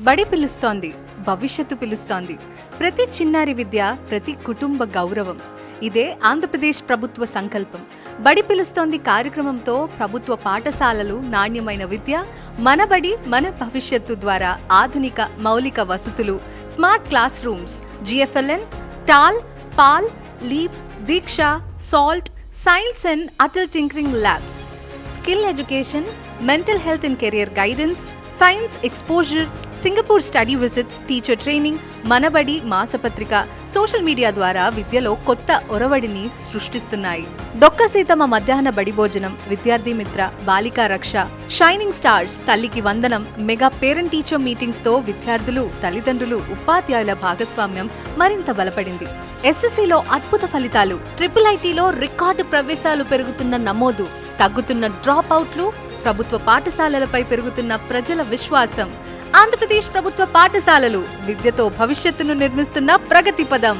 బడి పిలుస్తోంది, భవిష్యత్తు పిలుస్తోంది. ప్రతి చిన్నారి విద్య, ప్రతి కుటుంబ గౌరవం. ఇదే ఆంధ్రప్రదేశ్ ప్రభుత్వ సంకల్పం. బడి పిలుస్తోంది కార్యక్రమంతో ప్రభుత్వ పాఠశాలలు నాణ్యమైన విద్య, మన బడి మన భవిష్యత్తు ద్వారా ఆధునిక మౌలిక వసతులు, smart class rooms, GFLN, TaRL, PAL, LEAP, Diksha, SALT, science and Atal tinkering labs, skill education, mental health and career guidance, science exposure, Singapore study visits, teacher training, Manabadi మాసపత్రిక, సోషల్ మీడియా ద్వారా విద్యలో కొత్త ఒరవడిని సృష్టిస్తున్నాయి. డొక్క సీతమ్మ మధ్యాహ్న బడి భోజనం, విద్యార్థి మిత్ర, బాలికా రక్ష, షైనింగ్ స్టార్స్, తల్లికి వందనం, మెగా పేరెంట్ టీచర్ మీటింగ్స్ తో విద్యార్థులు, తల్లిదండ్రులు, ఉపాధ్యాయుల భాగస్వామ్యం మరింత బలపడింది. ఎస్ఎస్సిలో అద్భుత ఫలితాలు, ట్రిపుల్ ఐటీలో రికార్డు ప్రవేశాలు పెరుగుతున్న నమోదు, తగ్గుతున్న డ్రాప్ అవుట్లు, ప్రభుత్వ పాఠశాలలపై పెరుగుతున్న ప్రజల విశ్వాసం. ఆంధ్రప్రదేశ్ ప్రభుత్వ పాఠశాలలు విద్యతో భవిష్యత్తును నిర్మిస్తున్న ప్రగతి పదం.